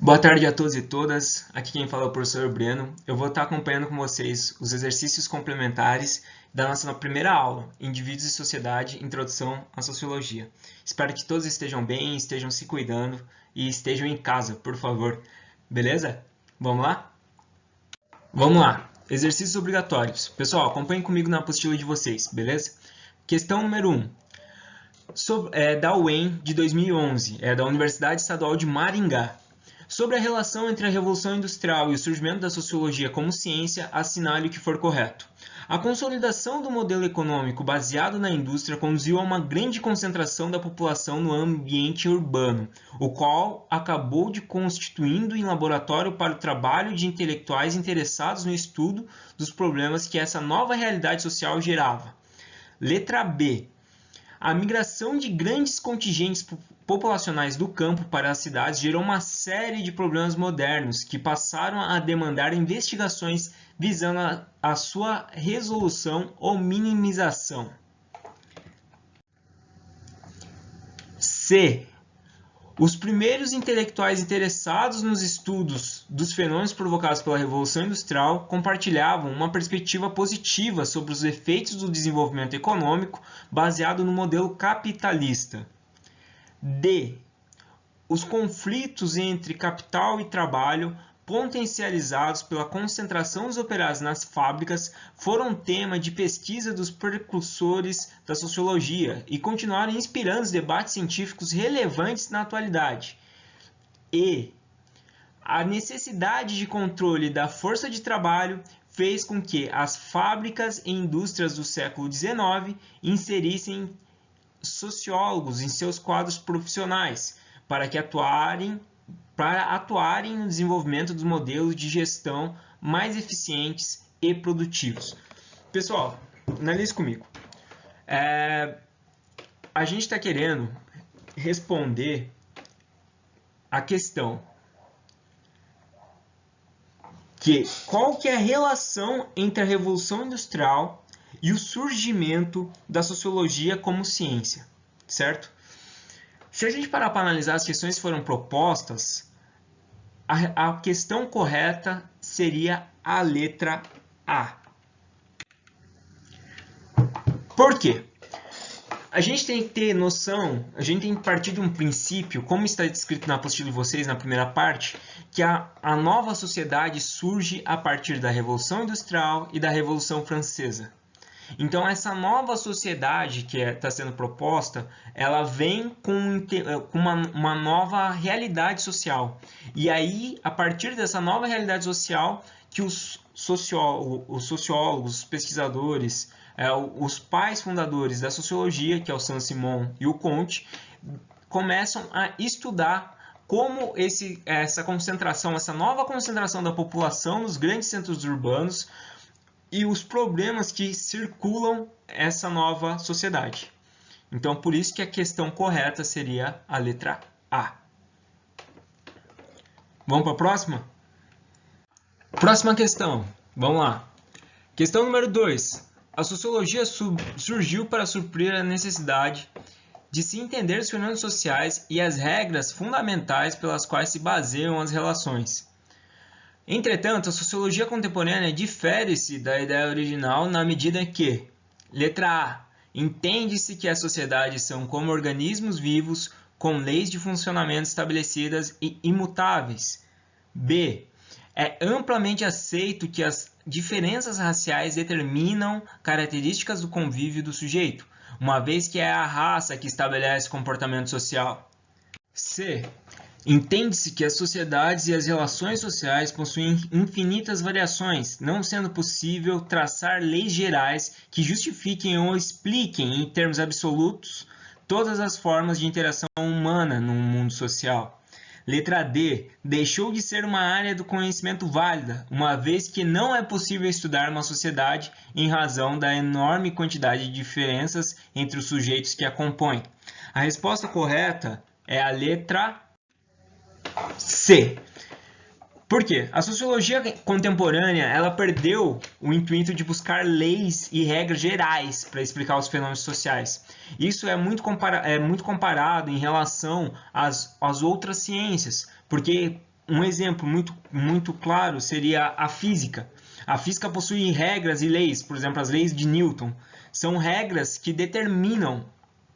Boa tarde a todos e todas, aqui quem fala é o professor Breno. Eu vou estar acompanhando com vocês os exercícios complementares da nossa primeira aula, Indivíduos e Sociedade, Introdução à Sociologia. Espero que todos estejam bem, estejam se cuidando e estejam em casa, por favor. Beleza? Vamos lá? Vamos lá! Exercícios obrigatórios. Pessoal, acompanhem comigo na apostila de vocês, beleza? Questão número 1. Da UEM de 2011, da Universidade Estadual de Maringá. Sobre a relação entre a Revolução Industrial e o surgimento da sociologia como ciência, assinale o que for correto. A consolidação do modelo econômico baseado na indústria conduziu a uma grande concentração da população no ambiente urbano, o qual acabou de constituindo em laboratório para o trabalho de intelectuais interessados no estudo dos problemas que essa nova realidade social gerava. Letra B. A migração de grandes contingentes populacionais do campo para as cidades gerou uma série de problemas modernos que passaram a demandar investigações visando a sua resolução ou minimização. C. Os primeiros intelectuais interessados nos estudos dos fenômenos provocados pela Revolução Industrial compartilhavam uma perspectiva positiva sobre os efeitos do desenvolvimento econômico baseado no modelo capitalista. D. Os conflitos entre capital e trabalho, potencializados pela concentração dos operários nas fábricas, foram tema de pesquisa dos precursores da sociologia e continuaram inspirando os debates científicos relevantes na atualidade. E a necessidade de controle da força de trabalho fez com que as fábricas e indústrias do século XIX inserissem sociólogos em seus quadros profissionais para atuarem no desenvolvimento dos modelos de gestão mais eficientes e produtivos. Pessoal, analise comigo. A gente está querendo responder a questão qual que é a relação entre a Revolução Industrial e o surgimento da sociologia como ciência, certo? Se a gente parar para analisar as questões que foram propostas, a questão correta seria a letra A. Por quê? A gente tem que ter noção, a gente tem que partir de um princípio, como está descrito na apostila de vocês na primeira parte, que a nova sociedade surge a partir da Revolução Industrial e da Revolução Francesa. Então, essa nova sociedade que está sendo proposta, ela vem com uma nova realidade social. E aí, a partir dessa nova realidade social, que os sociólogos, os pesquisadores, os pais fundadores da sociologia, que é o Saint-Simon e o Comte, começam a estudar como essa concentração, essa nova concentração da população nos grandes centros urbanos e os problemas que circulam essa nova sociedade. Então, por isso que a questão correta seria a letra A. Vamos para a próxima? Próxima questão. Vamos lá. Questão número 2. A sociologia surgiu para suprir a necessidade de se entender os fenômenos sociais e as regras fundamentais pelas quais se baseiam as relações. Entretanto, a sociologia contemporânea difere-se da ideia original na medida que, letra A, entende-se que as sociedades são como organismos vivos com leis de funcionamento estabelecidas e imutáveis. B, é amplamente aceito que as diferenças raciais determinam características do convívio do sujeito, uma vez que é a raça que estabelece o comportamento social. C, entende-se que as sociedades e as relações sociais possuem infinitas variações, não sendo possível traçar leis gerais que justifiquem ou expliquem, em termos absolutos, todas as formas de interação humana no mundo social. Letra D. Deixou de ser uma área do conhecimento válida, uma vez que não é possível estudar uma sociedade em razão da enorme quantidade de diferenças entre os sujeitos que a compõem. A resposta correta é a letra C. Por quê? A sociologia contemporânea ela perdeu o intuito de buscar leis e regras gerais para explicar os fenômenos sociais. Isso é muito comparado em relação às outras ciências, porque Um exemplo muito claro seria a física. A física possui regras e leis, por exemplo, as leis de Newton. São regras que determinam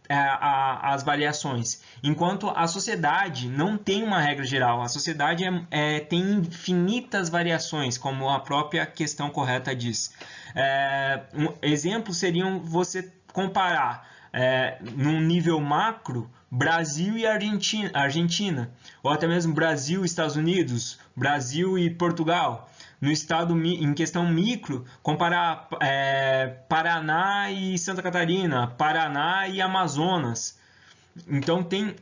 as variações, enquanto a sociedade não tem uma regra geral. A sociedade tem infinitas variações, como a própria questão correta diz. Exemplos seriam você comparar num nível macro Brasil e Argentina, ou até mesmo Brasil e Estados Unidos, Brasil e Portugal. No estado, em questão micro, comparar Paraná e Santa Catarina, Paraná e Amazonas. Então tem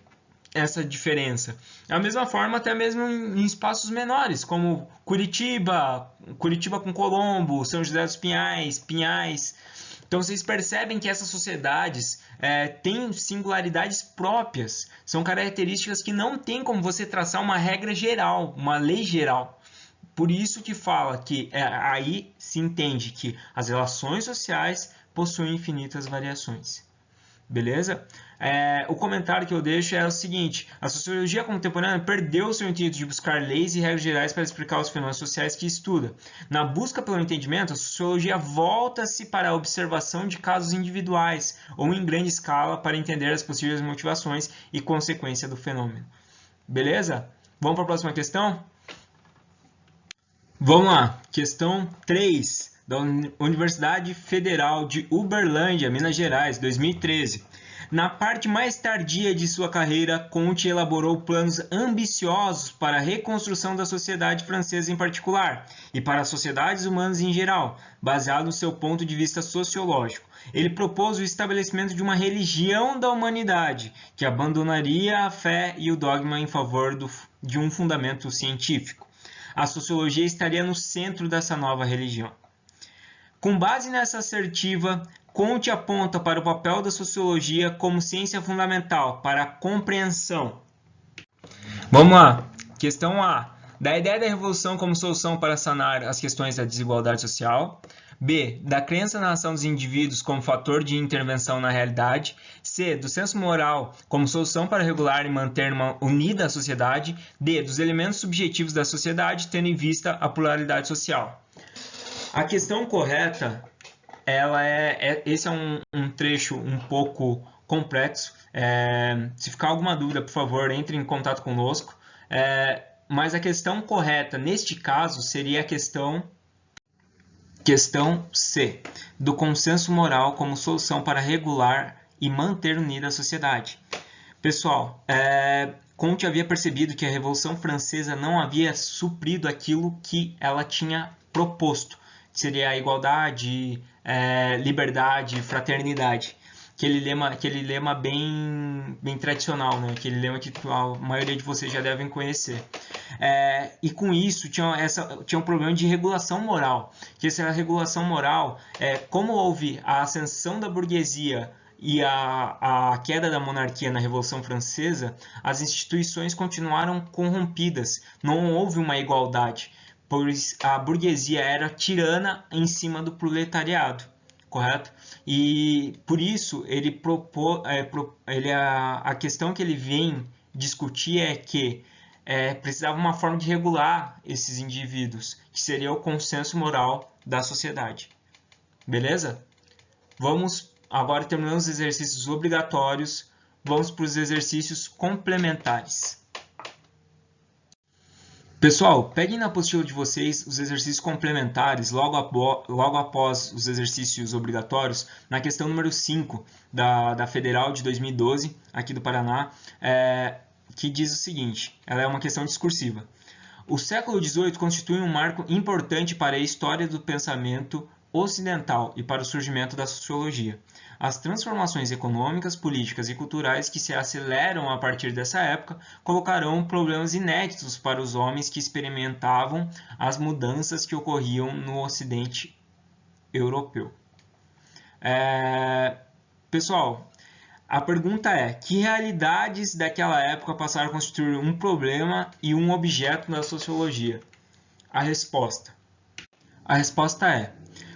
essa diferença. Da mesma forma, até mesmo em espaços menores, como Curitiba com Colombo, São José dos Pinhais, Pinhais. Então vocês percebem que essas sociedades têm singularidades próprias, são características que não tem como você traçar uma regra geral, uma lei geral. Por isso que fala que aí se entende que as relações sociais possuem infinitas variações. Beleza? O comentário que eu deixo é o seguinte: a sociologia contemporânea perdeu o seu intuito de buscar leis e regras gerais para explicar os fenômenos sociais que estuda. Na busca pelo entendimento, a sociologia volta-se para a observação de casos individuais ou em grande escala para entender as possíveis motivações e consequências do fenômeno. Beleza? Vamos para a próxima questão? Vamos lá, questão 3, da Universidade Federal de Uberlândia, Minas Gerais, 2013. Na parte mais tardia de sua carreira, Comte elaborou planos ambiciosos para a reconstrução da sociedade francesa em particular e para as sociedades humanas em geral, baseado no seu ponto de vista sociológico. Ele propôs o estabelecimento de uma religião da humanidade, que abandonaria a fé e o dogma em favor de um fundamento científico. A sociologia estaria no centro dessa nova religião. Com base nessa assertiva, Comte aponta para o papel da sociologia como ciência fundamental para a compreensão. Vamos lá. Questão A. Da ideia da revolução como solução para sanar as questões da desigualdade social. B. Da crença na ação dos indivíduos como fator de intervenção na realidade. C. Do senso moral como solução para regular e manter uma unida sociedade. D. Dos elementos subjetivos da sociedade, tendo em vista a pluralidade social. A questão correta, esse é um trecho um pouco complexo. Se ficar alguma dúvida, por favor, entre em contato conosco. Mas a questão correta, neste caso, seria a questão C, do consenso moral como solução para regular e manter unida a sociedade. Pessoal, Comte havia percebido que a Revolução Francesa não havia suprido aquilo que ela tinha proposto, que seria a igualdade, liberdade, fraternidade. Aquele lema bem tradicional, né? Aquele lema que a maioria de vocês já devem conhecer. E com isso tinha um problema de regulação moral. Que essa regulação moral, como houve a ascensão da burguesia e a queda da monarquia na Revolução Francesa, as instituições continuaram corrompidas. Não houve uma igualdade, pois a burguesia era tirana em cima do proletariado. Correto? E por isso a questão que ele vem discutir é que precisava uma forma de regular esses indivíduos, que seria o consenso moral da sociedade. Beleza? Agora terminamos os exercícios obrigatórios, vamos para os exercícios complementares. Pessoal, peguem na apostila de vocês os exercícios complementares logo após os exercícios obrigatórios, na questão número 5 da Federal de 2012, aqui do Paraná, que diz o seguinte, ela é uma questão discursiva. O século XVIII constitui um marco importante para a história do pensamento ocidental e para o surgimento da sociologia. As transformações econômicas, políticas e culturais que se aceleram a partir dessa época colocarão problemas inéditos para os homens que experimentavam as mudanças que ocorriam no Ocidente europeu. Pessoal, a pergunta é: que realidades daquela época passaram a constituir um problema e um objeto da sociologia? A resposta é: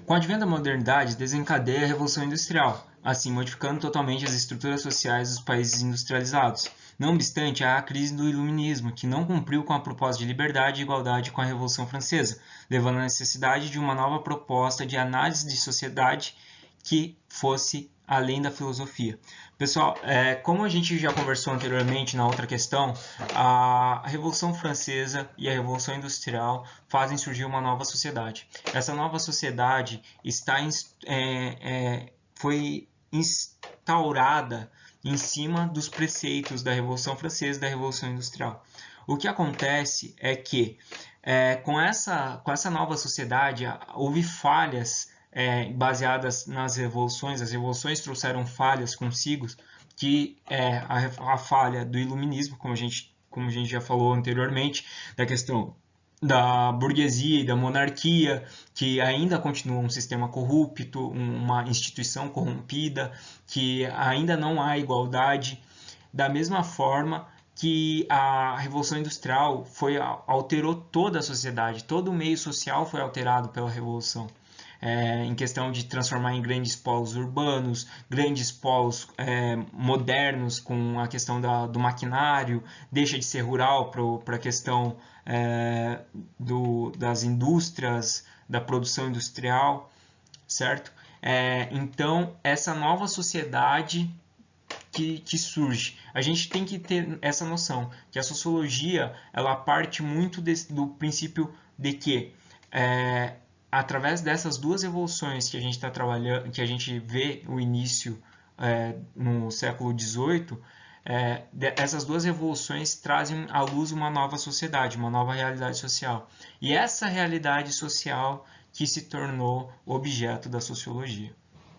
com o advento da modernidade, desencadeia a Revolução Industrial, assim modificando totalmente as estruturas sociais dos países industrializados. Não obstante, há a crise do Iluminismo, que não cumpriu com a proposta de liberdade e igualdade com a Revolução Francesa, levando à necessidade de uma nova proposta de análise de sociedade que fosse além da filosofia. Pessoal, como a gente já conversou anteriormente na outra questão, a Revolução Francesa e a Revolução Industrial fazem surgir uma nova sociedade. Essa nova sociedade foi instaurada em cima dos preceitos da Revolução Francesa e da Revolução Industrial. O que acontece é que, com essa nova sociedade, houve falhas baseadas nas revoluções. As revoluções trouxeram falhas consigo, que é a falha do iluminismo, como a gente já falou anteriormente, da questão da burguesia e da monarquia, que ainda continua um sistema corrupto, uma instituição corrompida, que ainda não há igualdade. Da mesma forma que a Revolução Industrial alterou toda a sociedade, todo o meio social foi alterado pela Revolução. Em questão de transformar em grandes polos urbanos, grandes polos modernos com a questão do maquinário, deixa de ser rural para a questão das indústrias, da produção industrial, certo? Então, essa nova sociedade que surge, a gente tem que ter essa noção, que a sociologia ela parte muito do princípio de que através dessas duas evoluções que a gente está trabalhando, que a gente vê o início no século XVIII, essas duas revoluções trazem à luz uma nova sociedade, uma nova realidade social. E essa realidade social que se tornou objeto da sociologia,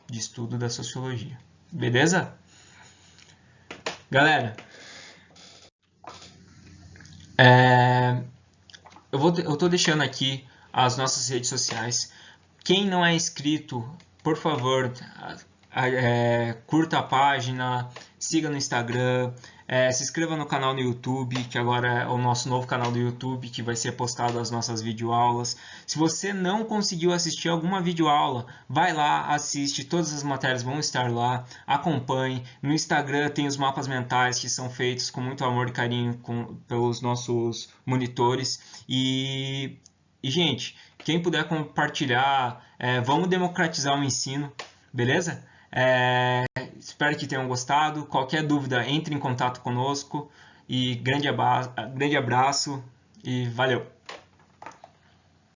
de estudo da sociologia. Beleza? Galera, eu tô deixando aqui as nossas redes sociais. Quem não é inscrito, por favor, curta a página, siga no Instagram, se inscreva no canal no YouTube, que agora é o nosso novo canal do YouTube, que vai ser postado as nossas videoaulas. Se você não conseguiu assistir alguma videoaula, vai lá, assiste, todas as matérias vão estar lá, acompanhe. No Instagram tem os mapas mentais que são feitos com muito amor e carinho pelos nossos monitores. E gente, quem puder compartilhar, vamos democratizar o ensino, beleza? Espero que tenham gostado. Qualquer dúvida, entre em contato conosco. E grande abraço e valeu!